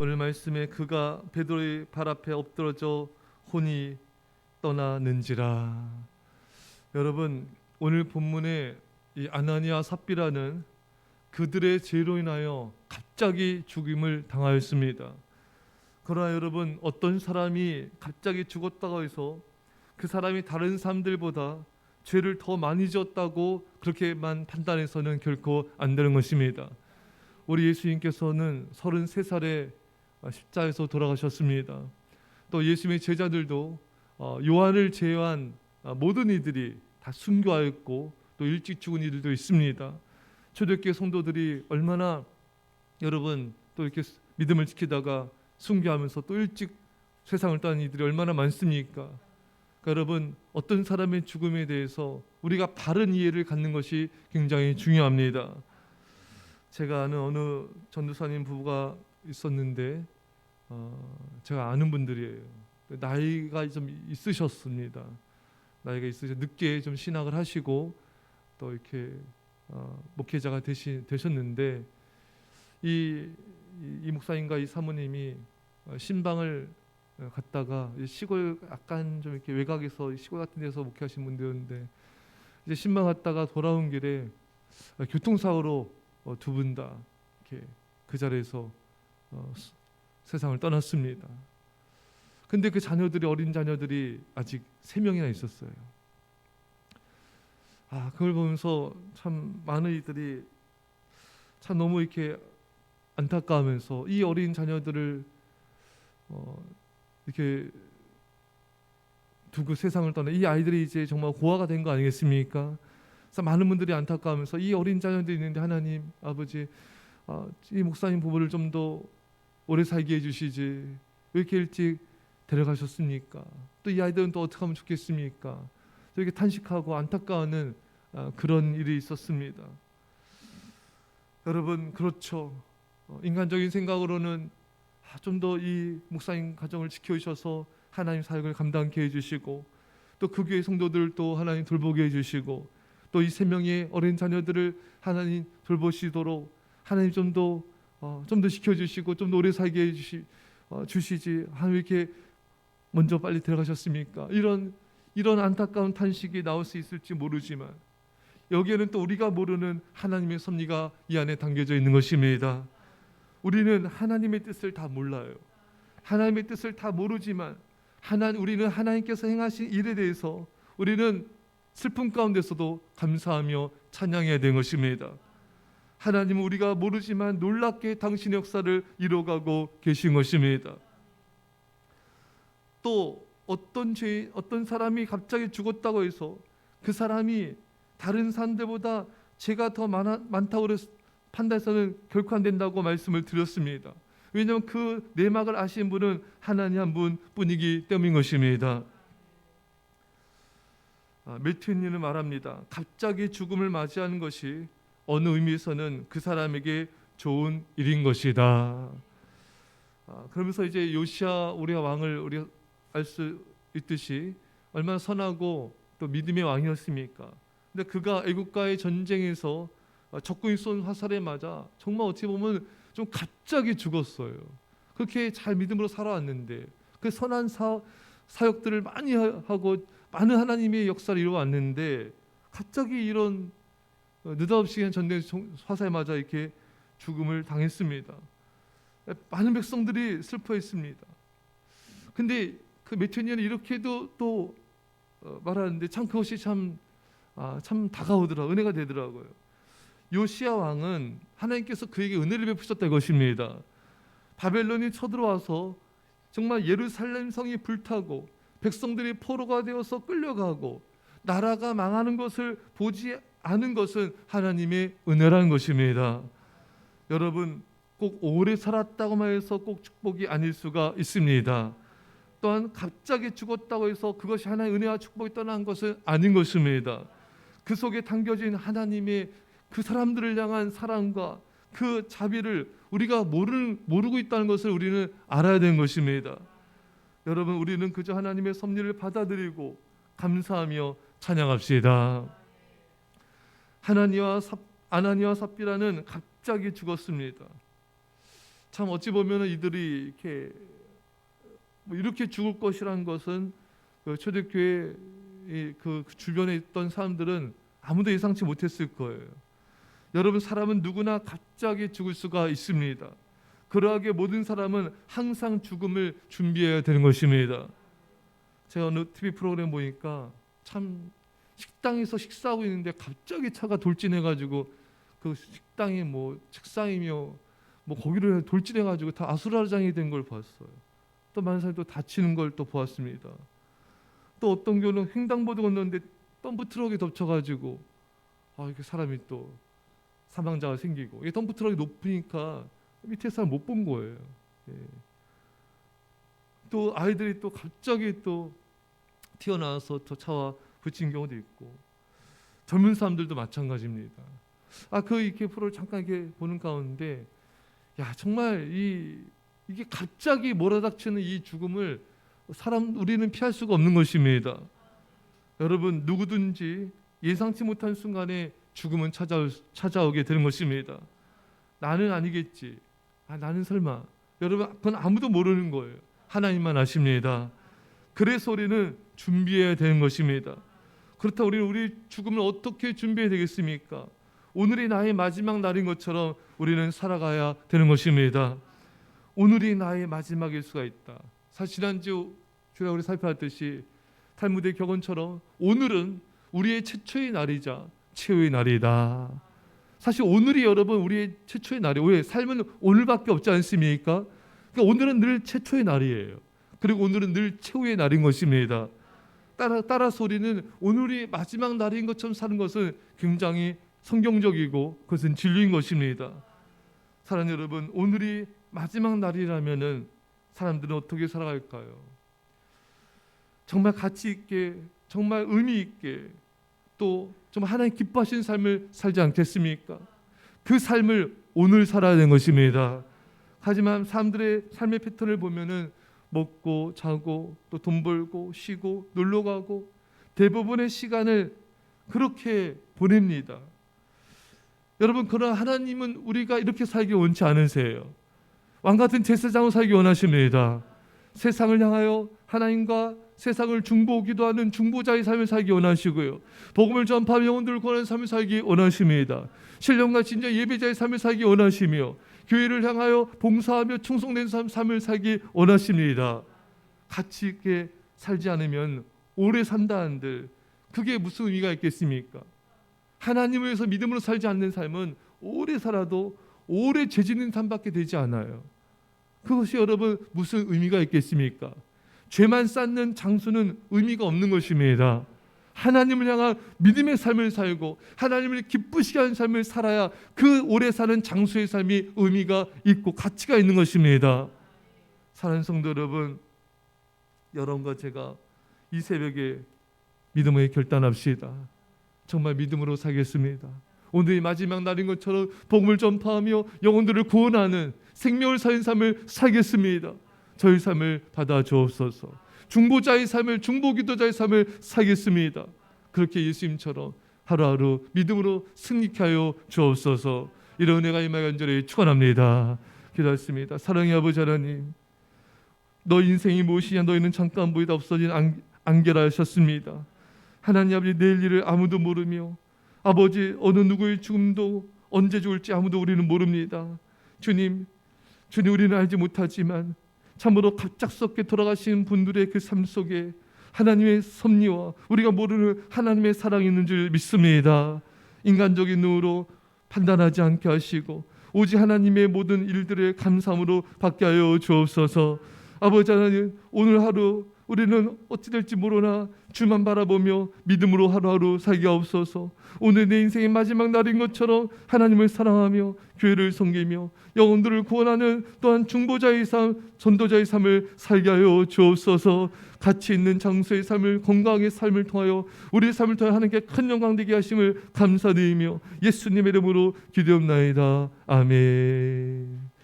오늘 말씀에 그가 베드로의 발 앞에 엎드러져 혼이 떠나는지라. 여러분, 오늘 본문에 이 아나니아 삽비라는 그들의 죄로 인하여 갑자기 죽임을 당하였습니다. 그러나 여러분, 어떤 사람이 갑자기 죽었다고 해서 그 사람이 다른 사람들보다 죄를 더 많이 지었다고 그렇게만 판단해서는 결코 안 되는 것입니다. 우리 예수님께서는 33살에 십자가에서 돌아가셨습니다. 또 예수님의 제자들도 요한을 제외한 모든 이들이 다 순교하였고 또 일찍 죽은 이들도 있습니다. 초대교회 성도들이 얼마나 여러분 또 이렇게 믿음을 지키다가 순교하면서 또 일찍 세상을 떠난 이들이 얼마나 많습니까? 그러니까 여러분, 어떤 사람의 죽음에 대해서 우리가 바른 이해를 갖는 것이 굉장히 중요합니다. 제가 아는 어느 전도사님 부부가 있었는데 제가 아는 분들이에요. 나이가 좀 있으셨습니다. 나이가 있으셔 늦게 좀 신학을 하시고 또 이렇게 목회자가 되셨는데 이 목사님과 이 사모님이 신방을 갔다가 시골 약간 좀 이렇게 외곽에서 시골 같은 데서 목회하신 분들이었는데 이제 신방 갔다가 돌아온 길에 교통사고로 두 분 다 이렇게 그 자리에서 세상을 떠났습니다. 근데 그 자녀들이 어린 자녀들이 아직 3명이나 있었어요. 그걸 보면서 참 많은 이들이 참 너무 이렇게 안타까우면서 이 어린 자녀들을 이렇게 두고 세상을 떠나 이 아이들이 이제 정말 고아가 된 거 아니겠습니까? 그래서 많은 분들이 안타까우면서 이 어린 자녀들이 있는데 하나님 아버지 이 목사님 부부를 좀 더 오래 살게 해주시지 왜 이렇게 일찍 데려가셨습니까? 또 이 아이들은 또 어떻게 하면 좋겠습니까? 이렇게 탄식하고 안타까워하는 그런 일이 있었습니다. 여러분, 그렇죠. 인간적인 생각으로는 좀 더 이 목사님 가정을 지켜주셔서 하나님 사역을 감당케 해주시고 또 그 교회 성도들도 하나님 돌보게 해주시고 또 이 3명의 어린 자녀들을 하나님 돌보시도록 하나님 좀 더 지켜주시고 좀 더 오래 살게 주시지 왜 이렇게 먼저 빨리 들어가셨습니까? 이런 안타까운 탄식이 나올 수 있을지 모르지만 여기에는 또 우리가 모르는 하나님의 섭리가 이 안에 담겨져 있는 것입니다. 우리는 하나님의 뜻을 다 몰라요. 하나님의 뜻을 다 모르지만 우리는 하나님께서 행하신 일에 대해서 우리는 슬픔 가운데서도 감사하며 찬양해야 되는 것입니다. 하나님은 우리가 모르지만 놀랍게 당신의 역사를 이뤄가고 계신 것입니다. 또 어떤 사람이 갑자기 죽었다고 해서 그 사람이 다른 사람들보다 죄가 더 많다고 판단해서는 결코 안 된다고 말씀을 드렸습니다. 왜냐하면 그 내막을 아시는 분은 하나님 한 분뿐이기 때문인 것입니다. 매튜 헨리는 말합니다. 갑자기 죽음을 맞이하는 것이 어느 의미에서는 그 사람에게 좋은 일인 것이다. 그러면서 이제 요시야 우리가 왕을 우리가 알 수 있듯이 얼마나 선하고 또 믿음의 왕이었습니까? 근데 그가 애국과의 전쟁에서 적군이 쏜 화살에 맞아 정말 어떻게 보면 좀 갑자기 죽었어요. 그렇게 잘 믿음으로 살아왔는데 그 선한 사역들을 많이 하고 많은 하나님의 역사를 이루어왔는데 갑자기 이런 느닷없이 한 전쟁 화살에 맞아 이렇게 죽음을 당했습니다. 많은 백성들이 슬퍼했습니다. 근데 그 매튜 헨리는 이렇게도 또 말하는데 참 그것이 참 다가오더라, 은혜가 되더라고요. 요시야 왕은 하나님께서 그에게 은혜를 베푸셨다 것입니다. 바벨론이 쳐들어와서 정말 예루살렘 성이 불타고 백성들이 포로가 되어서 끌려가고 나라가 망하는 것을 보지 않은 것은 하나님의 은혜라는 것입니다. 여러분, 꼭 오래 살았다고만 해서 꼭 축복이 아닐 수가 있습니다. 또한 갑자기 죽었다고 해서 그것이 하나님의 은혜와 축복이 떠난 것은 아닌 것입니다. 그 속에 담겨진 하나님의 그 사람들을 향한 사랑과 그 자비를 우리가 모르고 있다는 것을 우리는 알아야 되는 것입니다. 여러분, 우리는 그저 하나님의 섭리를 받아들이고 감사하며 찬양합시다. 아나니아와 삽비라는 갑자기 죽었습니다. 참 어찌 보면 이들이 이렇게 죽을 것이라는 것은 그 초대교회 그 주변에 있던 사람들은 아무도 예상치 못했을 거예요. 여러분, 사람은 누구나 갑자기 죽을 수가 있습니다. 그러하게 모든 사람은 항상 죽음을 준비해야 되는 것입니다. 제가 어느 TV 프로그램 보니까 참 식당에서 식사하고 있는데 갑자기 차가 돌진해가지고 그 식당이 책상이며 거기를 돌진해가지고 다 아수라장이 된 걸 봤어요. 또 많은 사람이 또 다치는 걸 또 보았습니다. 또 어떤 경우는 횡단보도 건너는데 덤프트럭에 덮쳐가지고 이렇게 사람이 또 사망자가 생기고, 이 덤프트럭이 높으니까 밑에 사람 못 본 거예요. 예. 또 아이들이 또 갑자기 또 튀어나와서 또 차와 부딪힌 경우도 있고, 젊은 사람들도 마찬가지입니다. 이렇게 프로를 잠깐 이렇게 보는 가운데, 정말 이게 갑자기 몰아닥치는 이 죽음을 우리는 피할 수가 없는 것입니다. 여러분, 누구든지 예상치 못한 순간에 죽음은 찾아오게 되는 것입니다. 나는 아니겠지. 나는 설마. 여러분, 그건 아무도 모르는 거예요. 하나님만 아십니다. 그래서 우리는 준비해야 되는 것입니다. 그렇다고 우리 죽음을 어떻게 준비해야 되겠습니까? 오늘이 나의 마지막 날인 것처럼 우리는 살아가야 되는 것입니다. 오늘이 나의 마지막일 수가 있다. 사실 지난주 주가 우리 살펴봤듯이 탈무드의 격언처럼 오늘은 우리의 최초의 날이자 최후의 날이다. 사실 오늘이 여러분 우리의 최초의 날이에요. 왜? 삶은 오늘밖에 없지 않습니까? 그러니까 오늘은 늘 최초의 날이에요. 그리고 오늘은 늘 최후의 날인 것입니다. 따라서 우리는 오늘이 마지막 날인 것처럼 사는 것은 굉장히 성경적이고 그것은 진리인 것입니다. 사랑하는 여러분, 오늘이 마지막 날이라면은 사람들은 어떻게 살아갈까요? 정말 가치 있게, 정말 의미 있게, 또 정말 하나님 기뻐하시는 삶을 살지 않겠습니까? 그 삶을 오늘 살아야 되는 것입니다. 하지만 사람들의 삶의 패턴을 보면은 먹고 자고 또 돈 벌고 쉬고 놀러 가고 대부분의 시간을 그렇게 보냅니다. 여러분, 그러나 하나님은 우리가 이렇게 살기 원치 않으세요. 왕같은 제사장으로 살기 원하십니다. 세상을 향하여 하나님과 세상을 중보기도 하는 중보자의 삶을 살기 원하시고요. 복음을 전파하며 영혼들을 구하는 삶을 살기 원하십니다. 신령과 진정 예배자의 삶을 살기 원하시며 교회를 향하여 봉사하며 충성된 삶을 살기 원하십니다. 가치 있게 살지 않으면 오래 산다 한들 그게 무슨 의미가 있겠습니까? 하나님을 위해서 믿음으로 살지 않는 삶은 오래 살아도 오래 죄짓는 삶밖에 되지 않아요. 그것이 여러분 무슨 의미가 있겠습니까? 죄만 쌓는 장수는 의미가 없는 것입니다. 하나님을 향한 믿음의 삶을 살고 하나님을 기쁘시게 하는 삶을 살아야 그 오래 사는 장수의 삶이 의미가 있고 가치가 있는 것입니다. 사랑하는 성도 여러분, 여러분과 제가 이 새벽에 믿음의 결단합시다. 정말 믿음으로 살겠습니다. 오늘이 마지막 날인 것처럼 복음을 전파하며 영혼들을 구원하는 생명을 사는 삶을 살겠습니다. 저희 삶을 받아 주옵소서. 중보자의 삶을, 중보기도자의 삶을 살겠습니다. 그렇게 예수님처럼 하루하루 믿음으로 승리케 하여 주옵소서. 이런 은혜가 임하여 간절히 축원합니다. 기도했습니다. 사랑의 아버지 하나님, 너 인생이 무엇이냐? 너희는 잠깐 보이다 없어진 안개라셨습니다. 하나님 아버지, 내일 일을 아무도 모르며 아버지 어느 누구의 죽음도 언제 죽을지 아무도 우리는 모릅니다. 주님 우리는 알지 못하지만 참으로 갑작스럽게 돌아가신 분들의 그 삶 속에 하나님의 섭리와 우리가 모르는 하나님의 사랑이 있는 줄 믿습니다. 인간적인 눈으로 판단하지 않게 하시고 오직 하나님의 모든 일들을 감사함으로 받게 하여 주옵소서. 아버지 하나님, 오늘 하루 우리는 어찌 될지 모르나 주만 바라보며 믿음으로 하루하루 살게 하옵소서. 오늘 내 인생의 마지막 날인 것처럼 하나님을 사랑하며 교회를 섬기며 영혼들을 구원하는 또한 중보자의 삶, 전도자의 삶을 살게 하여 주옵소서. 가치 있는 장수의 삶을, 건강의 삶을 통하여 우리의 삶을 통하여 하나님께 큰 영광 되게 하심을 감사드리며 예수님의 이름으로 기도옵나이다. 아멘.